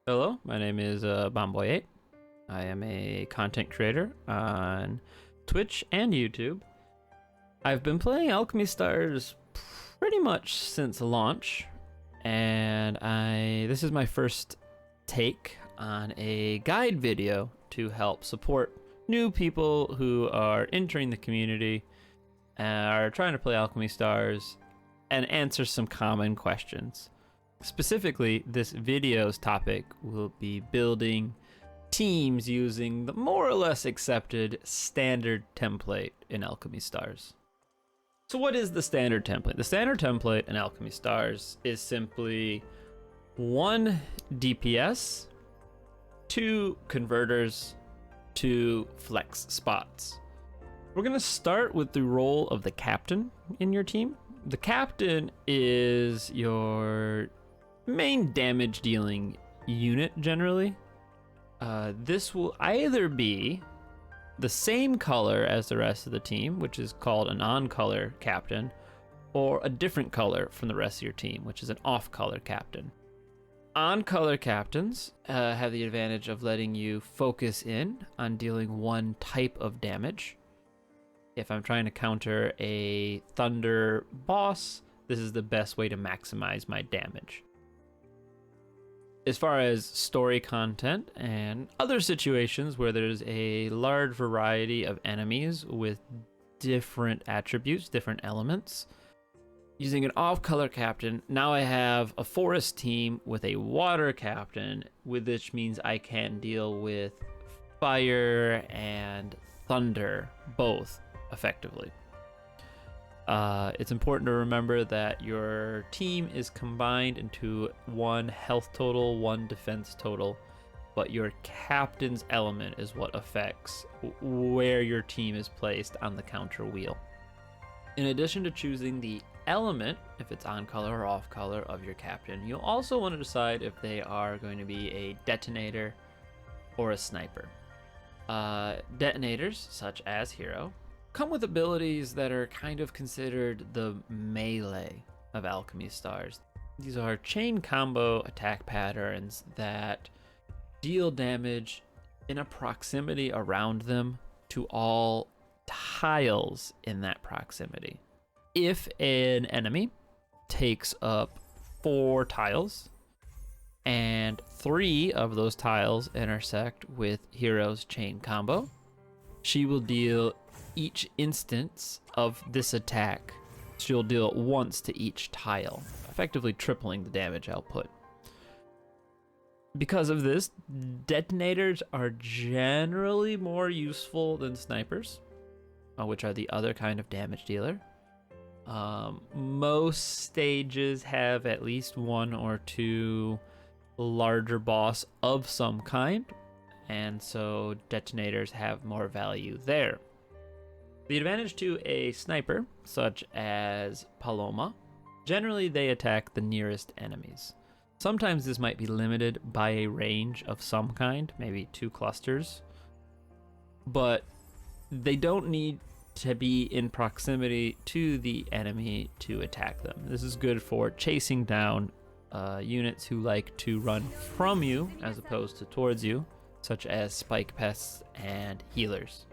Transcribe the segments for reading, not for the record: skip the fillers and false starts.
Hello, my name is Bomboy8. I am a content creator on Twitch and YouTube. I've been playing Alchemy Stars pretty much since launch, and this is my first take on a guide video to help support new people who are entering the community and are trying to play Alchemy Stars and answer some common questions. Specifically, this video's topic will be building teams using the more or less accepted standard template in Alchemy Stars. So what is the standard template? The standard template in Alchemy Stars is simply 1 DPS, 2 converters, 2 flex spots. We're going to start with the role of the captain in your team. The captain is your main damage dealing unit generally. This will either be the same color as the rest of the team, which is called a non-color captain, or a different color from the rest of your team, which is an off-color captain. On-color captains have the advantage of letting you focus in on dealing one type of damage. If I'm trying to counter a thunder boss, this is the best way to maximize my damage. As far as story content and other situations where there's a large variety of enemies with different attributes, different elements, using an off-color captain, now I have a forest team with a water captain, which means I can deal with fire and thunder both effectively. It's important to remember that your team is combined into 1 health total, 1 defense total, but your captain's element is what affects where your team is placed on the counter wheel. In addition to choosing the element, if it's on color or off color, of your captain, you'll also want to decide if they are going to be a detonator or a sniper. Detonators, such as Hero, come with abilities that are kind of considered the melee of Alchemy Stars. These are chain combo attack patterns that deal damage in a proximity around them to all tiles in that proximity. If an enemy takes up 4 tiles and 3 of those tiles intersect with Hero's chain combo, she will deal each instance of this attack. She'll deal it once to each tile, effectively tripling the damage output. Because of this, detonators are generally more useful than snipers, which are the other kind of damage dealer. Most stages have at least 1 or 2 larger boss of some kind, and so detonators have more value there. The advantage to a sniper, such as Paloma, generally they attack the nearest enemies. Sometimes this might be limited by a range of some kind, maybe 2 clusters, but they don't need to be in proximity to the enemy to attack them. This is good for chasing down units who like to run from you as opposed to towards you, such as spike pests and healers.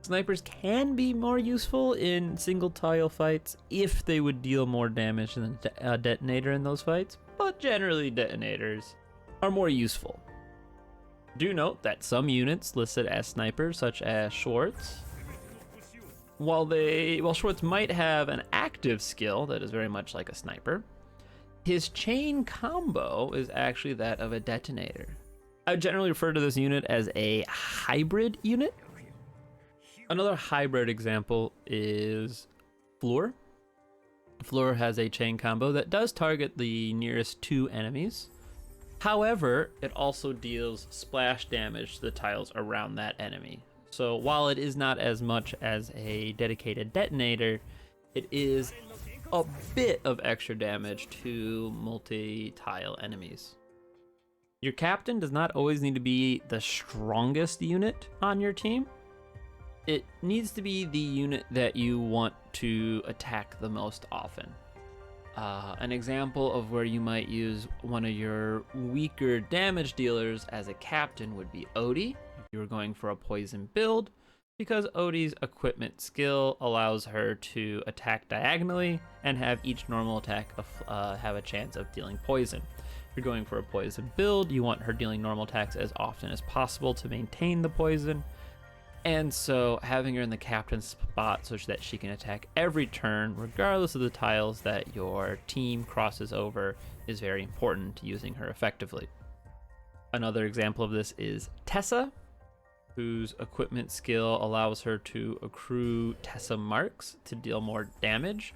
Snipers can be more useful in single tile fights if they would deal more damage than a detonator in those fights, but generally detonators are more useful. Do note that some units listed as snipers, such as Schwartz, while Schwartz might have an active skill that is very much like a sniper, his chain combo is actually that of a detonator. I would generally refer to this unit as a hybrid unit. Another hybrid example is Floor. Floor has a chain combo that does target the nearest 2 enemies. However, it also deals splash damage to the tiles around that enemy. So while it is not as much as a dedicated detonator, it is a bit of extra damage to multi-tile enemies. Your captain does not always need to be the strongest unit on your team. It needs to be the unit that you want to attack the most often. An example of where you might use one of your weaker damage dealers as a captain would be Odie, if you were going for a poison build, because Odie's equipment skill allows her to attack diagonally and have each normal attack have a chance of dealing poison. If you're going for a poison build, you want her dealing normal attacks as often as possible to maintain the poison. And so having her in the captain's spot so that she can attack every turn, regardless of the tiles that your team crosses over, is very important to using her effectively. Another example of this is Tessa, whose equipment skill allows her to accrue Tessa marks to deal more damage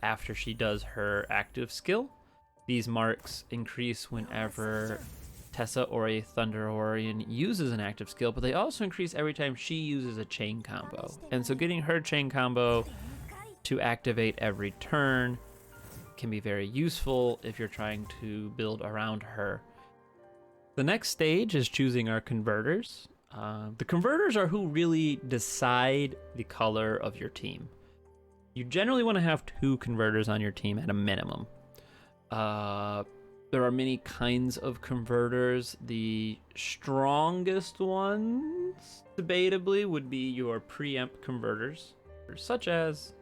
after she does her active skill. These marks increase whenever Tessa or a Thunder Orion uses an active skill, but they also increase every time she uses a chain combo. And so getting her chain combo to activate every turn can be very useful if you're trying to build around her. The next stage is choosing our converters. The converters are who really decide the color of your team. You generally want to have 2 converters on your team at a minimum. There are many kinds of converters. The strongest ones, debatably, would be your preempt converters, such as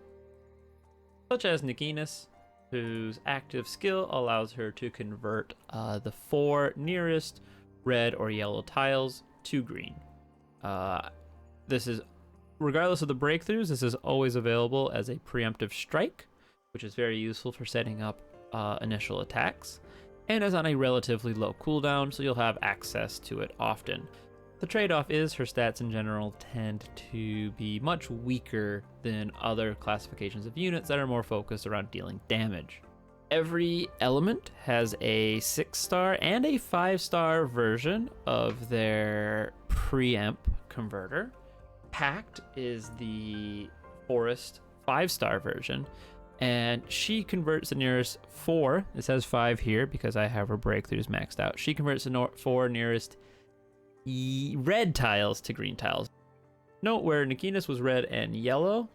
Nikinas, whose active skill allows her to convert the 4 nearest red or yellow tiles to green. This is, regardless of the breakthroughs, this is always available as a preemptive strike, which is very useful for setting up initial attacks, and is on a relatively low cooldown, so you'll have access to it often. The trade-off is her stats in general tend to be much weaker than other classifications of units that are more focused around dealing damage. Every element has a 6-star and a 5-star version of their preempt converter. Pact is the forest 5-star version, and she converts the nearest 4, it says 5 here because I have her breakthroughs maxed out. She converts the 4 nearest red tiles to green tiles. Note where Nikinas was red and yellow,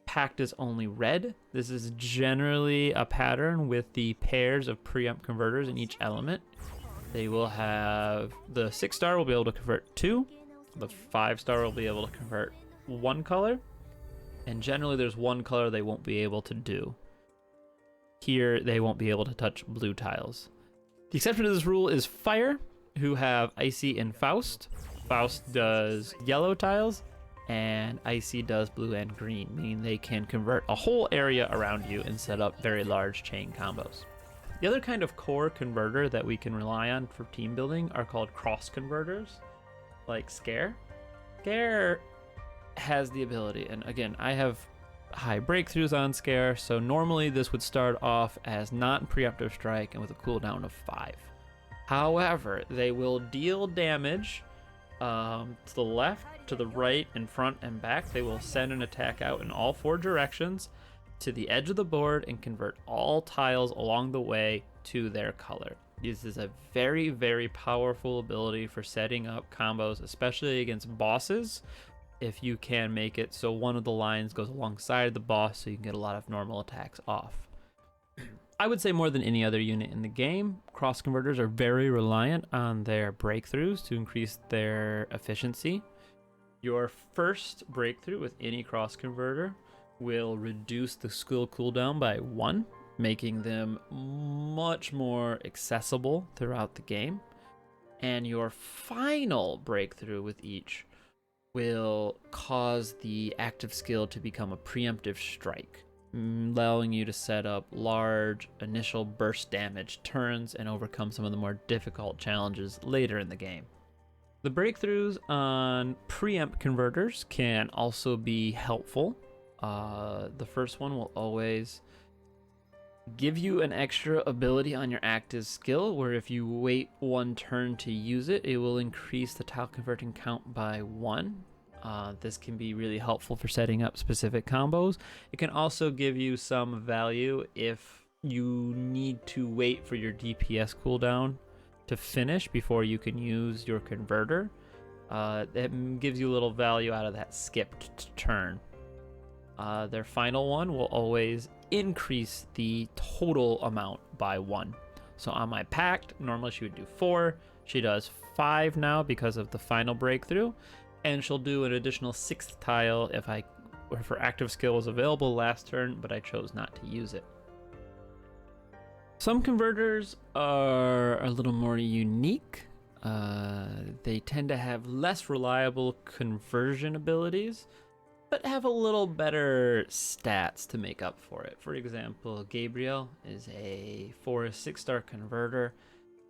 Pact is only red. This is generally a pattern with the pairs of preempt converters in each element. They will have, the 6-star will be able to convert 2, the 5-star will be able to convert 1 color, and generally there's 1 color they won't be able to do. Here they won't be able to touch blue tiles. The exception to this rule is Fire, who have Icy and Faust. Faust does yellow tiles, and Icy does blue and green, meaning they can convert a whole area around you and set up very large chain combos. The other kind of core converter that we can rely on for team building are called cross converters, like Scare. Scare has the ability, and again, I have high breakthroughs on Scare, so normally this would start off as not preemptive strike and with a cooldown of 5. However, they will deal damage to the left, to the right, in front, and back. They will send an attack out in all 4 directions to the edge of the board and convert all tiles along the way to their color. This is a very, very powerful ability for setting up combos, especially against bosses, if you can make it so one of the lines goes alongside the boss so you can get a lot of normal attacks off. I would say more than any other unit in the game, cross converters are very reliant on their breakthroughs to increase their efficiency. Your first breakthrough with any cross converter will reduce the skill cooldown by 1, making them much more accessible throughout the game. And your final breakthrough with each will cause the active skill to become a preemptive strike, allowing you to set up large initial burst damage turns and overcome some of the more difficult challenges later in the game. The breakthroughs on preempt converters can also be helpful. The first one will always give you an extra ability on your active skill, where if you wait 1 turn to use it, it will increase the tile converting count by 1. This can be really helpful for setting up specific combos. It can also give you some value if you need to wait for your DPS cooldown to finish before you can use your converter. It gives you a little value out of that skipped turn. Their final one will always increase the total amount by 1. So on my pact, normally she would do 4. She does 5 now because of the final breakthrough, and she'll do an additional 6th tile if her active skill was available last turn, but I chose not to use it. Some converters are a little more unique. They tend to have less reliable conversion abilities, but have a little better stats to make up for it. For example, Gabriel is a 6-star converter.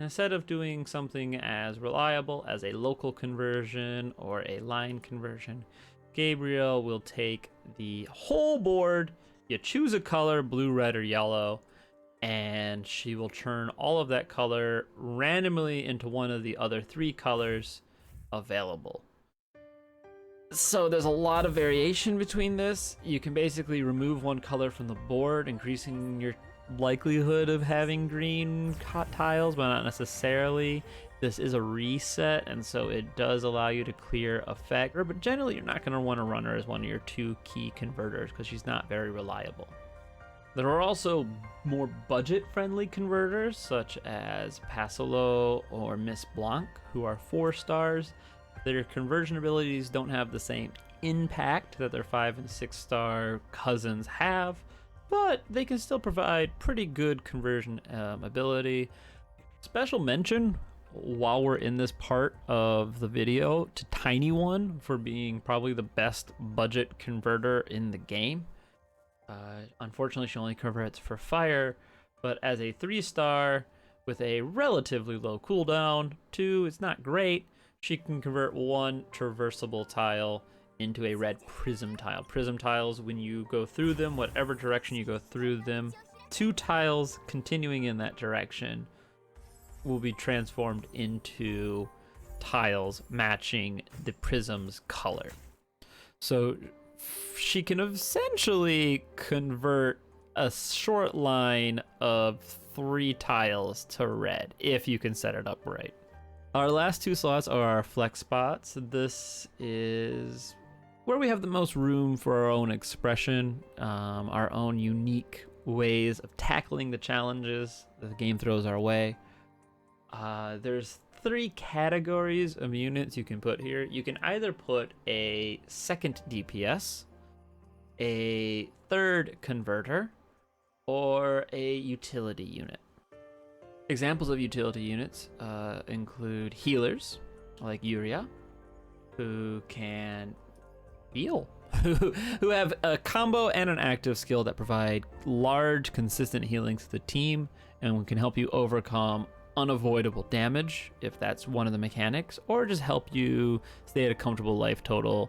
Instead of doing something as reliable as a local conversion or a line conversion, Gabriel will take the whole board. You choose a color, blue, red, or yellow, and she will turn all of that color randomly into one of the other 3 colors available. So there's a lot of variation between this. You can basically remove 1 color from the board, increasing your likelihood of having green tiles, but not necessarily. This is a reset, and so it does allow you to clear effect, but generally you're not going to want to run her as one of your 2 key converters because she's not very reliable. There are also more budget-friendly converters, such as Pasolo or Miss Blanc, who are 4 stars. Their conversion abilities don't have the same impact that their 5 and 6-star cousins have, but they can still provide pretty good conversion ability. Special mention, while we're in this part of the video, to Tiny One for being probably the best budget converter in the game. Unfortunately, she only converts for fire, but as a 3-star with a relatively low cooldown, 2, it's not great. She can convert 1 traversable tile into a red prism tile. Prism tiles, when you go through them, whatever direction you go through them, 2 tiles continuing in that direction will be transformed into tiles matching the prism's color. So she can essentially convert a short line of 3 tiles to red if you can set it up right. Our last 2 slots are our flex spots. This is where we have the most room for our own expression, our own unique ways of tackling the challenges that the game throws our way. There's 3 categories of units you can put here. You can either put a 2nd DPS, a 3rd converter, or a utility unit. Examples of utility units include healers, like Yuria, who can heal, who have a combo and an active skill that provide large, consistent healing to the team, and can help you overcome unavoidable damage, if that's one of the mechanics, or just help you stay at a comfortable life total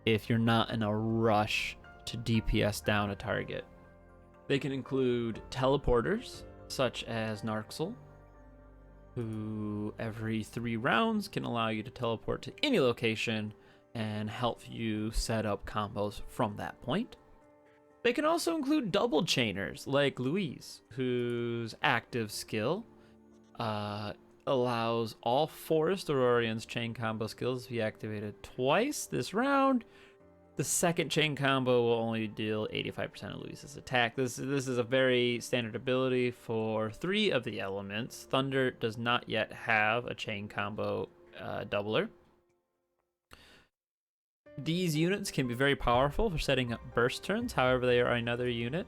if you're not in a rush to DPS down a target. They can include teleporters, such as Narxel, who every 3 rounds can allow you to teleport to any location and help you set up combos from that point. They can also include double chainers, like Louise, whose active skill allows all Forest Aurorian's chain combo skills to be activated twice this round. The 2nd chain combo will only deal 85% of Louise's attack. This is a very standard ability for 3 of the elements. Thunder does not yet have a chain combo doubler. These units can be very powerful for setting up burst turns. However, they are another unit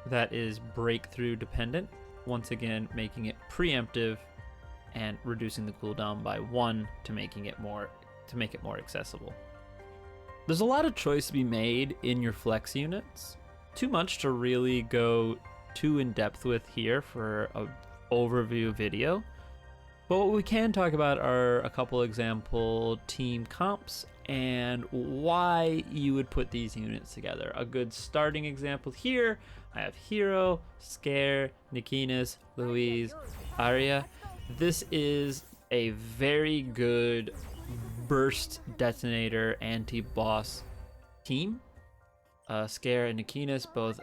that is breakthrough dependent, once again making it preemptive and reducing the cooldown by 1 to make it more accessible. There's a lot of choice to be made in your flex units. Too much to really go too in depth with here for an overview video. But what we can talk about are a couple example team comps and why you would put these units together. A good starting example here, I have Hero, Scare, Nikinas, Louise, Arya. This is a very good burst detonator anti-boss team. Scare and Nikinas both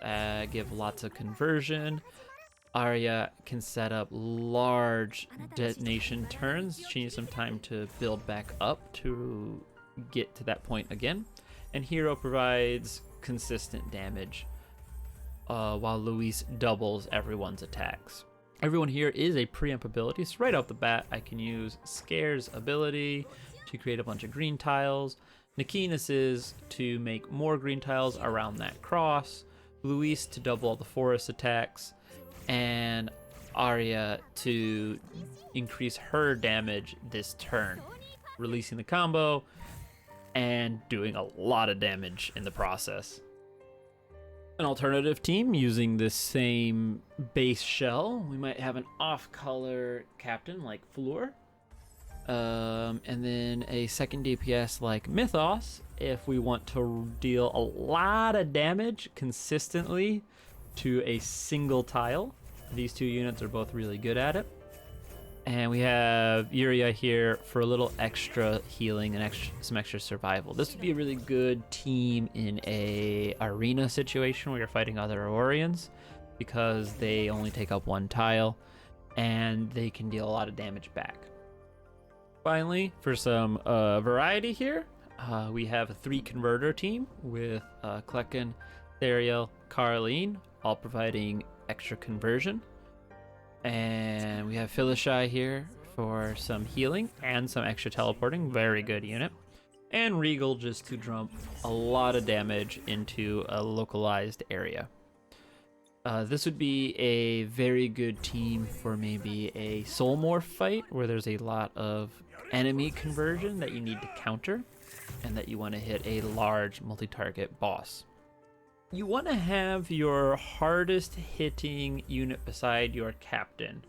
give lots of conversion. Arya can set up large detonation turns. She needs some time to build back up to get to that point again. And Hero provides consistent damage while Luis doubles everyone's attacks. Everyone here is a preempt ability, so right off the bat I can use Scare's ability to create a bunch of green tiles. Nikinas is to make more green tiles around that cross. Luis to double all the forest attacks. And Arya to increase her damage this turn, releasing the combo and doing a lot of damage in the process. An alternative team using this same base shell, we might have an off-color captain like Fleur, and then a second DPS like Mythos if we want to deal a lot of damage consistently to a single tile. These two units are both really good at it. And we have Yuria here for a little extra healing and some extra survival. This would be a really good team in a arena situation where you're fighting other Aurorians, because they only take up one tile and they can deal a lot of damage back. Finally, for some variety here, we have a 3 converter team with Klecken, Theriel, Carleen, all providing extra conversion. And we have Phylishai here for some healing and some extra teleporting. Very good unit. And Regal just to dump a lot of damage into a localized area. This would be a very good team for maybe a Soul Morph fight where there's a lot of enemy conversion that you need to counter and that you want to hit a large multi-target boss. You want to have your hardest hitting unit beside your captain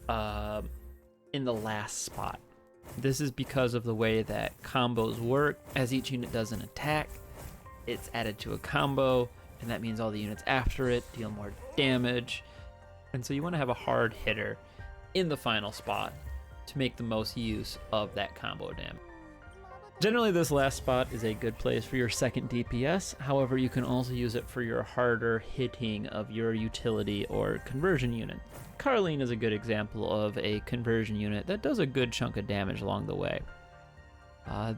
in the last spot. This is because of the way that combos work. As each unit does an attack, it's added to a combo, and that means all the units after it deal more damage. And so you want to have a hard hitter in the final spot to make the most use of that combo damage. Generally, this last spot is a good place for your second DPS. However, you can also use it for your harder hitting of your utility or conversion unit. Carleen is a good example of a conversion unit that does a good chunk of damage along the way.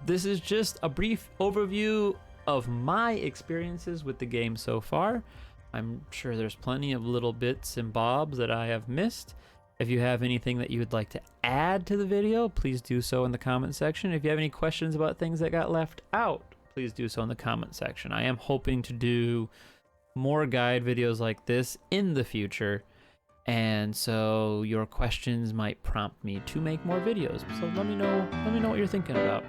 This is just a brief overview of my experiences with the game so far. I'm sure there's plenty of little bits and bobs that I have missed. If you have anything that you would like to add to the video, please do so in the comment section. If you have any questions about things that got left out, please do so in the comment section. I am hoping to do more guide videos like this in the future, and so your questions might prompt me to make more videos. So let me know what you're thinking about.